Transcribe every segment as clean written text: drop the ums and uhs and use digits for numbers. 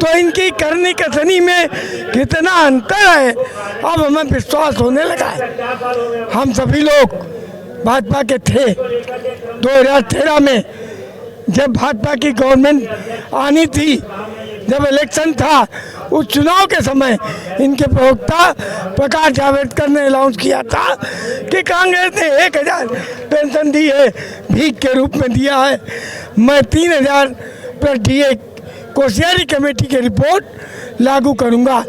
तो इनकी करनी कसनी में कितना अंतर है अब हमें विश्वास होने लगा है। हम सभी लोग भाजपा के थे 2013 में, जब भाजपा की गवर्नमेंट आनी थी, जब इलेक्शन था, उस चुनाव के समय इनके प्रवक्ता प्रकाश जावड़ेकर ने अनाउंस किया था कि कांग्रेस ने 1000 पेंशन दी है, भीख के रूप में दिया है। मैं 3000 पर डीए कोश्यारी कमेटी की रिपोर्ट लागू करूंगा।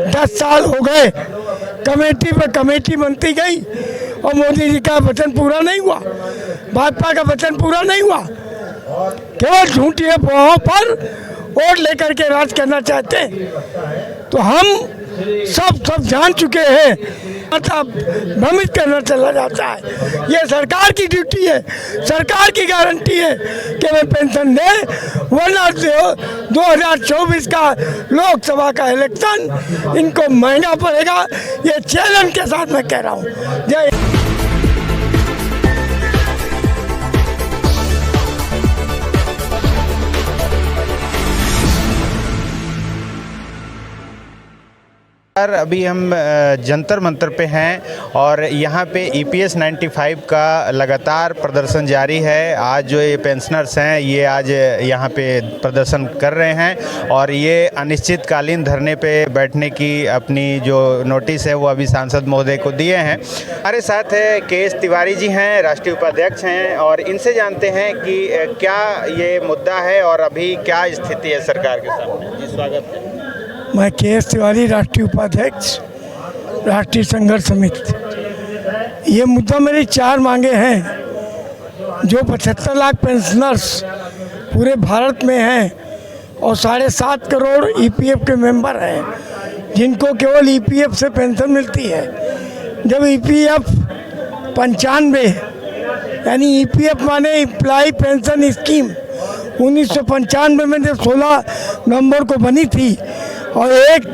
10 साल हो गए, कमेटी पर कमेटी बनती गई और मोदी जी का वचन पूरा नहीं हुआ, भाजपा का वचन पूरा नहीं हुआ। केवल झूठी अफवाहों पर वोट लेकर के राज करना चाहते हैं। तो हम सब जान चुके हैं, भ्रमित करना चला जाता है। ये सरकार की ड्यूटी है, सरकार की गारंटी है कि वे पेंशन दे, वरना 2024 का लोकसभा का इलेक्शन इनको महंगा पड़ेगा। ये चैलेंज के साथ मैं कह रहा हूँ। जय अभी हम जंतर मंतर पे हैं और यहाँ पे EPS 95 का लगातार प्रदर्शन जारी है। आज जो ये पेंशनर्स हैं ये आज यहाँ पे प्रदर्शन कर रहे हैं और ये अनिश्चितकालीन धरने पे बैठने की अपनी जो नोटिस है वो अभी सांसद महोदय को दिए हैं। हमारे साथ है KS तिवारी जी हैं, राष्ट्रीय उपाध्यक्ष हैं, और इनसे जानते हैं कि क्या ये मुद्दा है और अभी क्या स्थिति है सरकार के सामने। जी स्वागत है। मैं KS तिवारी, राष्ट्रीय उपाध्यक्ष, राष्ट्रीय संघर्ष समिति। ये मुद्दा मेरी 4 मांगे हैं जो 75 लाख पेंशनर्स पूरे भारत में हैं और 7.5 करोड़ EPF के मेंबर हैं जिनको केवल EPF से पेंशन मिलती है। जब EPF 95 यानी EPF माने एम्प्लॉय पेंशन स्कीम 1995 में जब 16 नवंबर को बनी थी और 1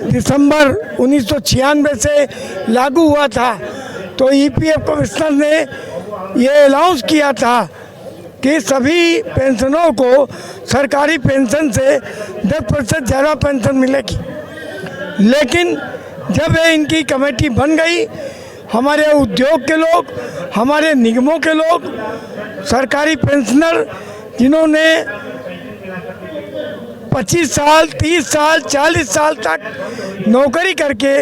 दिसंबर 1996 से लागू हुआ था, तो EPF कमिश्नर ने ये अनाउंस किया था कि सभी पेंशनों को सरकारी पेंशन से 10% ज़्यादा पेंशन मिलेगी। लेकिन जब इनकी कमेटी बन गई, हमारे उद्योग के लोग, हमारे निगमों के लोग, सरकारी पेंशनर जिन्होंने 25 साल, 30 साल, 40 साल तक नौकरी करके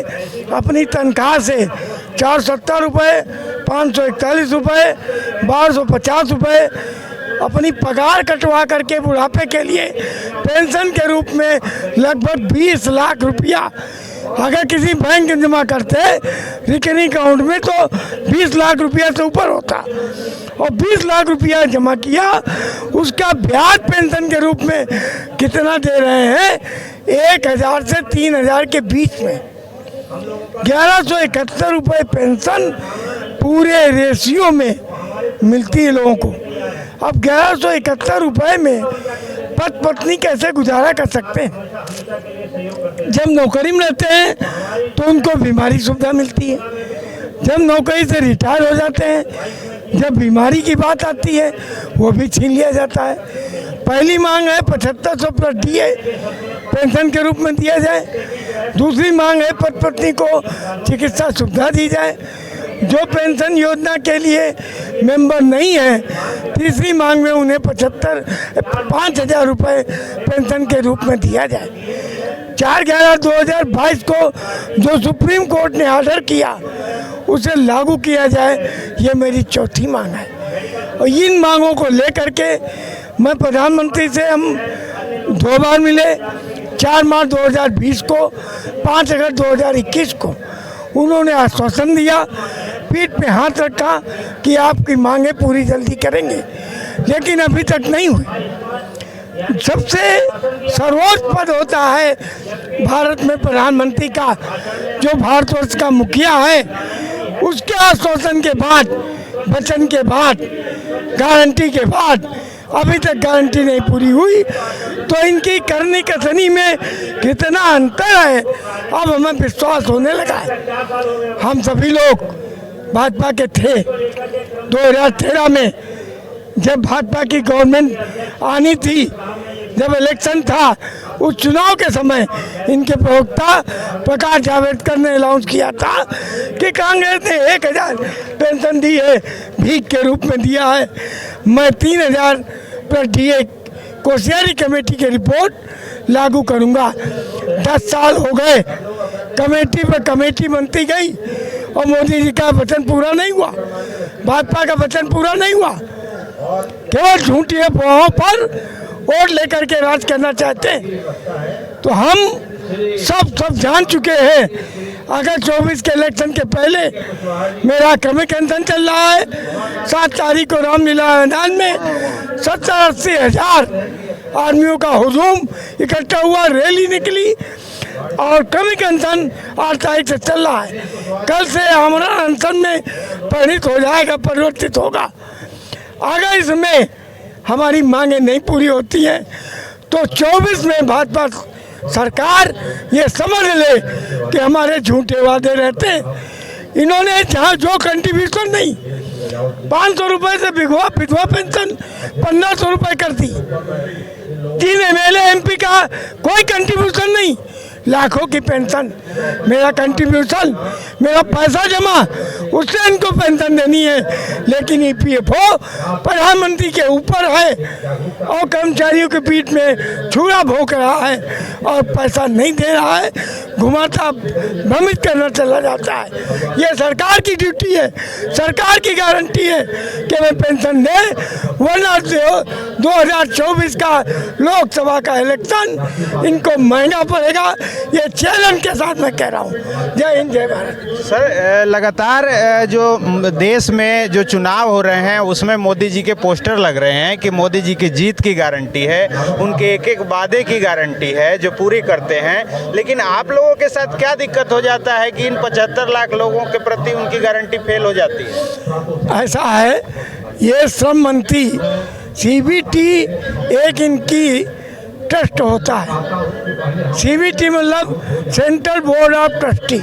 अपनी तनख्वाह से 470 रुपये, 541 रुपये, 1250 रुपये अपनी पगार कटवा करके बुढ़ापे के लिए पेंशन के रूप में लगभग 20 लाख रुपया अगर किसी बैंक में जमा करते रिकरिंग अकाउंट में तो 20 लाख रुपया से ऊपर होता, और 20 लाख रुपया जमा किया, उसका ब्याज पेंशन के रूप में कितना दे रहे हैं? 1000 से 3000 के बीच में 1171 रुपये पेंशन पूरे रेशियो में मिलती है लोगों को। अब 1171 रुपये में पति पत्नी कैसे गुजारा कर सकते हैं? जब नौकरी में रहते हैं तो उनको बीमारी सुविधा मिलती है, जब नौकरी से रिटायर हो जाते हैं, जब बीमारी की बात आती है वो भी छीन लिया जाता है। पहली मांग है 7500 प्लस डीए पेंशन के रूप में दिया जाए। दूसरी मांग है पति पत्नी को चिकित्सा सुविधा दी जाए जो पेंशन योजना के लिए मेंबर नहीं है। तीसरी मांग में उन्हें 5000 रुपये पेंशन के रूप में दिया जाए। 4/11/2022 को जो सुप्रीम कोर्ट ने ऑर्डर किया उसे लागू किया जाए, ये मेरी चौथी मांग है। और इन मांगों को लेकर के मैं प्रधानमंत्री से हम 2 बार मिले, 4 मार्च 2020 को, 5 अगस्त 2021 को। उन्होंने आश्वासन दिया, पीठ पे हाथ रखा कि आपकी मांगें पूरी जल्दी करेंगे, लेकिन अभी तक नहीं हुई। सबसे सर्वोच्च पद होता है भारत में प्रधानमंत्री का, जो भारतवर्ष का मुखिया है, उसके आश्वासन के बाद, वचन के बाद, गारंटी के बाद अभी तक गारंटी नहीं पूरी हुई। तो इनकी करनी कसनी में कितना अंतर है अब हमें विश्वास होने लगा है। हम सभी लोग भाजपा के थे 2013 में, जब भाजपा की गवर्नमेंट आनी थी, जब इलेक्शन था उस चुनाव के समय इनके प्रवक्ता प्रकाश जावड़ेकर ने अनाउंस किया था कि कांग्रेस ने 1000 पेंशन दी है, भीख के रूप में दिया है। मैं 3000 पर DA कोश्यारी कमेटी की रिपोर्ट लागू करूंगा। 10 साल हो गए, कमेटी पर कमेटी बनती गई और मोदी जी का वचन पूरा नहीं हुआ, भाजपा का वचन पूरा नहीं हुआ। केवल झूठी अफवाहों पर वोट लेकर के राज करना चाहते हैं। तो हम सब जान चुके हैं। अगस्त 24 के इलेक्शन के पहले मेरा क्रमिक अनशन चल रहा है। 7 तारीख को रामलीला मैदान में 70-80 हज़ार आदमियों का हुजूम इकट्ठा हुआ, रैली निकली और क्रमिक अनशन 8 तारीख से चल रहा है। कल से हमारा अनशन में परिणित हो जाएगा, परिवर्तित होगा। अगर इसमें हमारी मांगें नहीं पूरी होती हैं तो 24 में भाजपा सरकार ये समझ ले कि हमारे झूठे वादे रहते हैं। इन्होंने जहाँ जो कंट्रीब्यूशन नहीं, 500 रुपये से विधवा पेंशन 1500 रुपये कर दी। 3 MLA MP का कोई कंट्रीब्यूशन नहीं, लाखों की पेंशन। मेरा कंट्रीब्यूशन, मेरा पैसा जमा, उससे इनको पेंशन देनी है। लेकिन EPFO प्रधानमंत्री के ऊपर है और कर्मचारियों के पीठ में छुरा भोंक रहा है और पैसा नहीं दे रहा है, घुमाता भ्रमित करना चला जाता है। ये सरकार की ड्यूटी है, सरकार की गारंटी है कि मैं पेंशन दे, वरना 2024 का लोकसभा का इलेक्शन इनको महंगा पड़ेगा। ये चैलेंज के साथ मैं कह रहा हूँ। जय हिंद, जय भारत। सर, लगातार जो देश में जो चुनाव हो रहे हैं उसमें मोदी जी के पोस्टर लग रहे हैं कि मोदी जी की जीत की गारंटी है, उनके एक एक वादे की गारंटी है जो पूरी करते हैं। लेकिन आप लोगों के साथ क्या दिक्कत हो जाता है कि इन 75 लाख लोगों के प्रति उनकी गारंटी फेल हो जाती है? ऐसा है, ये श्रम मंत्री CBT एक इनकी ट्रस्ट होता है। CBT मतलब सेंट्रल बोर्ड ऑफ ट्रस्टी।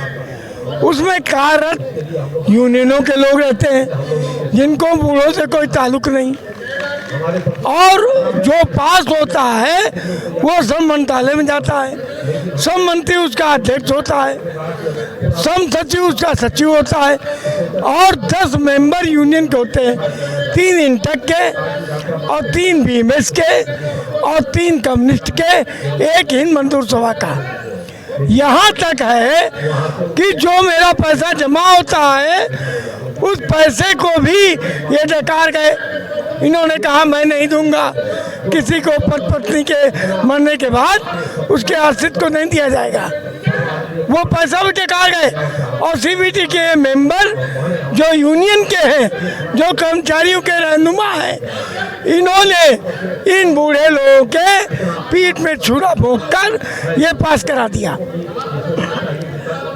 उसमें कार्यरत यूनियनों के लोग रहते हैं जिनको बूढ़ों से कोई ताल्लुक नहीं, और जो पास होता है वो श्रम मंत्रालय में जाता है। श्रम मंत्री उसका अध्यक्ष होता है, श्रम सचिव उसका सचिव होता है, और 10 मेंबर यूनियन के होते हैं, 3 इंटक के और 3 BMS के और 3 कम्युनिस्ट के, 1 हिंद मजदूर सभा का। यहाँ तक है कि जो मेरा पैसा जमा होता है उस पैसे को भी ये डकार गए। इन्होंने कहा मैं नहीं दूंगा, किसी को पत्नी के मरने के बाद उसके आश्रित को नहीं दिया जाएगा, वो पैसा भी डकार गए। और CBT के मेंबर जो यूनियन के हैं, जो कर्मचारियों के रहनुमा हैं, इन्होंने इन बूढ़े लोगों के पीठ में छुरा भोंक कर ये पास करा दिया।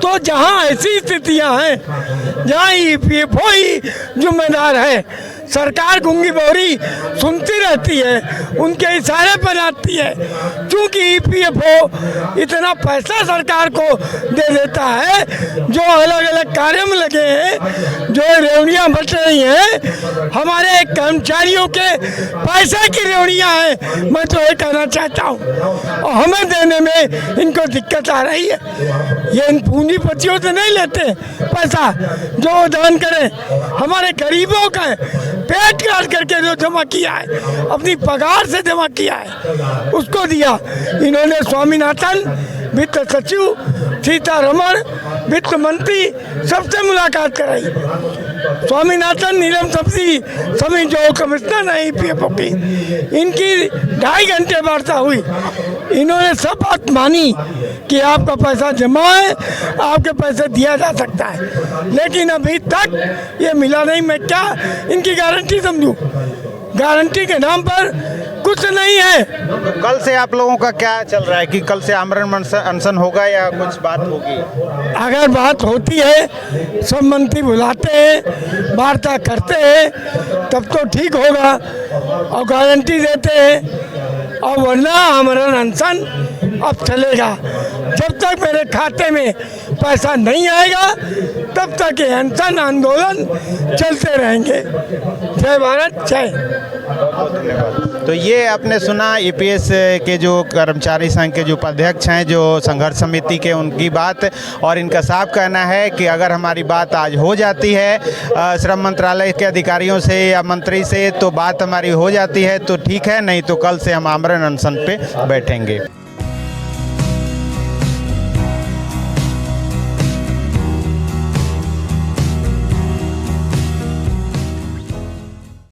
तो जहाँ ऐसी स्थितियाँ हैं जहाँ EPFO ही जिम्मेदार है, सरकार गूंगी बहरी सुनती रहती है, उनके इशारे पर आती है। क्योंकि EPFO इतना पैसा सरकार को दे देता है, जो अलग अलग कार्य में लगे हैं, जो रेवड़ियाँ बच रही हैं, हमारे कर्मचारियों के पैसे की रेवड़ियाँ हैं। मैं तो ये कहना चाहता हूँ, और हमें देने में इनको दिक्कत आ रही है। ये इन पूंजीपतियों से नहीं लेते पैसा, जो दान करें, हमारे गरीबों का पेट काट करके जो जमा किया है, अपनी पगार से जमा किया है, उसको दिया। इन्होंने स्वामीनाथन वित्त सचिव, सीतारमण वित्त मंत्री, सबसे मुलाकात कराई। स्वामीनाथन नीलम सभी जो कमिश्नर है EPFO की, इनकी 2.5 घंटे वार्ता हुई। इन्होंने सब बात मानी कि आपका पैसा जमा है, आपके पैसे दिया जा सकता है, लेकिन अभी तक ये मिला नहीं। मैं क्या इनकी गारंटी समझूं? गारंटी के नाम पर कुछ नहीं है। कल से आप लोगों का क्या चल रहा है कि कल से आमरण अनशन होगा या कुछ बात होगी? अगर बात होती है, सब मंत्री बुलाते हैं, वार्ता करते हैं, तब तो ठीक होगा और गारंटी देते हैं, और वरना आमरण अनशन अब चलेगा। जब तक मेरे खाते में पैसा नहीं आएगा तब तक ये अनशन आंदोलन चलते रहेंगे। जय भारत, जय। तो ये आपने सुना ईपीएस के जो कर्मचारी संघ के जो उपाध्यक्ष हैं, जो संघर्ष समिति के, उनकी बात। और इनका साफ कहना है कि अगर हमारी बात आज हो जाती है श्रम मंत्रालय के अधिकारियों से या मंत्री से, तो बात हमारी हो जाती है तो ठीक है, नहीं तो कल से हम आमरण अनशन पे बैठेंगे।